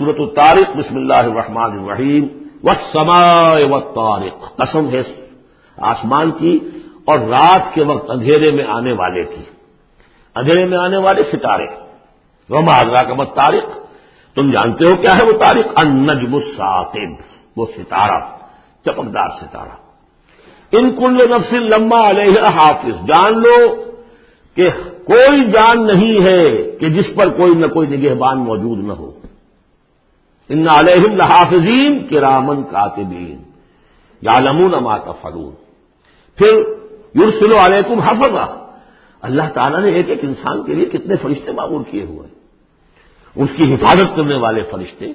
سورۃ الطارق بسم اللہ الرحمن الرحیم والسماء والطارق، قسم ہے آسمان کی اور رات کے وقت اندھیرے میں آنے والے کی، اندھیرے میں آنے والے ستارے. وما ادراک ما الطارق، تم جانتے ہو کیا ہے وہ طارق؟ النجم الثاقب، وہ ستارہ، چمکدار ستارہ. ان کل نفس لما علیہا حافظ، جان لو کہ کوئی جان نہیں ہے کہ جس پر کوئی نہ کوئی نگہبان موجود نہ ہو. ان علیہم لحافظین کرامن کاتبین یعلمون ما تفعلون. پھر یرسل علیکم حفظہ، اللہ تعالیٰ نے ایک ایک انسان کے لیے کتنے فرشتے معمور کیے ہوئے ہیں، اس کی حفاظت کرنے والے فرشتے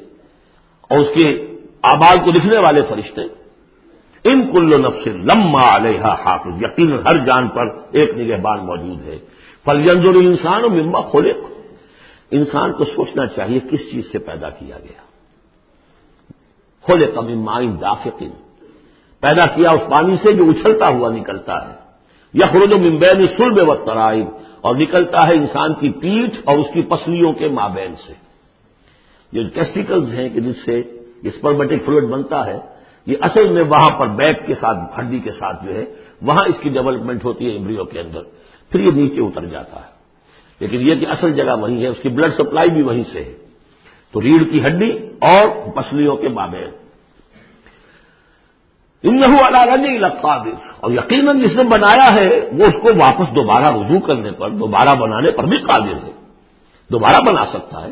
اور اس کے اعمال کو لکھنے والے فرشتے. ان کل نفس لما علیہا حافظ، یقیناً ہر جان پر ایک نگہبان موجود ہے. فلینظر الانسان مما خلق، انسان کو سوچنا چاہیے کس چیز سے پیدا کیا گیا. خلق من ماء دافق، پیدا کیا اس پانی سے جو اچھلتا ہوا نکلتا ہے. یخرج من بین الصلب والترائب، اور نکلتا ہے انسان کی پیٹھ اور اس کی پسلیوں کے مابین سے. یہ ٹیسٹیکلز ہیں کہ جس سے اسپرمیٹک فلوئڈ بنتا ہے، یہ اصل میں وہاں پر بیک کے ساتھ، ہڈی کے ساتھ جو ہے وہاں اس کی ڈیولپمنٹ ہوتی ہے ایمبریو کے اندر، پھر یہ نیچے اتر جاتا ہے. لیکن یہ کہ اصل جگہ وہیں ہے، اس کی بلڈ سپلائی بھی وہیں سے ہے. تو ریڑھ کی ہڈی اور پسلیوں کے مابین. انہ علی رجعہ لقادر، اور یقیناً جس نے بنایا ہے وہ اس کو واپس دوبارہ رجوع کرنے پر، دوبارہ بنانے پر بھی قادر ہے، دوبارہ بنا سکتا ہے.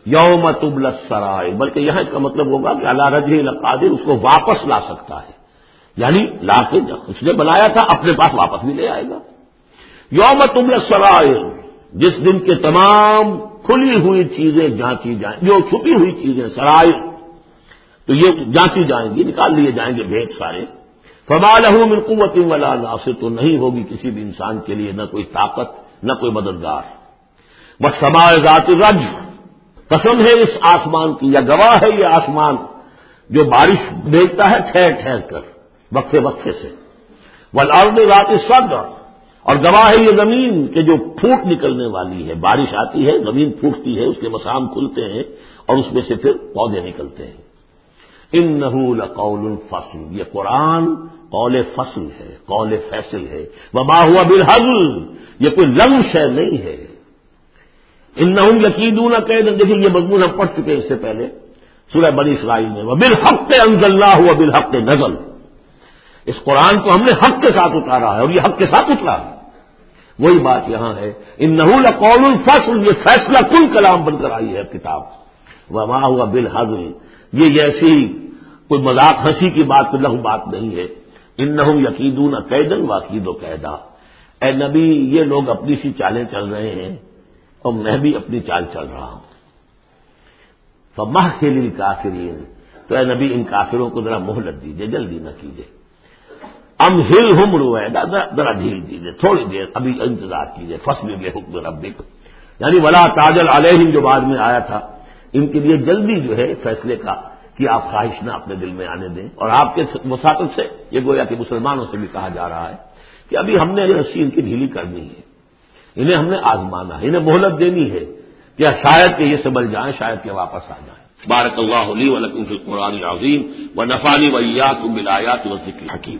یوم تبلی السرائر، بلکہ یہاں اس کا مطلب ہوگا کہ علی رجعہ لقادر، اس کو واپس لا سکتا ہے، یعنی لا کے اس نے بنایا تھا اپنے پاس واپس بھی لے آئے گا. یوم تبلی السرائر، جس دن کے تمام کھلی ہوئی چیزیں جانچی جائیں، جو چھپی ہوئی چیزیں سرائر، تو یہ جانچی جائیں گی، نکال لیے جائیں گے بھید سارے. فما لہ من قوت ولا ناصر، تو نہیں ہوگی کسی بھی انسان کے لیے نہ کوئی طاقت نہ کوئی مددگار. والسماء ذات الرجع، قسم ہے اس آسمان کی، یا گواہ ہے یہ آسمان جو بارش بھیجتا ہے ٹھہر ٹھہر کر وقفے وقفے سے. والارض ذات الصدع، اور گواہ ہے یہ زمین کہ جو پھوٹ نکلنے والی ہے، بارش آتی ہے زمین پھوٹتی ہے، اس کے مسام کھلتے ہیں اور اس میں سے پھر پودے نکلتے ہیں. انہ لقول فصل، یہ قرآن قول فصل ہے، قول فیصل ہے. وما هو بالهزل، یہ کوئی لغو شے نہیں ہے. انہم یکیدون کیدا، دیکھیں یہ مضمون ہم پڑھ چکے اس سے پہلے سورہ بنی اسرائیل میں. وبالحق انزلناہ وبالحق نزل، اس قرآن کو ہم نے حق کے ساتھ اتارا ہے اور یہ حق کے ساتھ اترا ہے. وہی بات یہاں ہے، انہ لقول فصل، یہ فیصلہ کن کلام بن کر آئی ہے کتاب. وما هو بالهزل، یہ ایسی کوئی مذاق ہنسی کی بات، کوئی لغو بات نہیں ہے. انہم یکیدون کیدا واکید کیدا، اے نبی یہ لوگ اپنی سی چالیں چل رہے ہیں اور میں بھی اپنی چال چل رہا ہوں. فمہل الکافرین، تو اے نبی ان کافروں کو ذرا مہلت دیجیے، جلدی نہ کیجیے. امہلہم رویدا، ذرا ڈھیل دیجیے، تھوڑی دیر ابھی انتظار کیجیے. فاصبر لحکم ربک، یعنی ولا تعجل علیہم جو بعد میں آیا تھا، ان کے لیے جلدی جو ہے فیصلے کا کہ آپ خواہش نہ اپنے دل میں آنے دیں. اور آپ کے وساطت سے یہ گویا کہ مسلمانوں سے بھی کہا جا رہا ہے کہ ابھی ہم نے یہ رسی ان کی ڈھیلی کرنی ہے، انہیں ہم نے آزمانا ہے، انہیں مہلت دینی ہے کہ شاید کہ یہ سنبھل جائیں، شاید کہ واپس آ جائیں. بارک اللہ لی و لکم فی القرآن العظیم ونفعنی و ایاکم بالآیات والذکر الحکیم.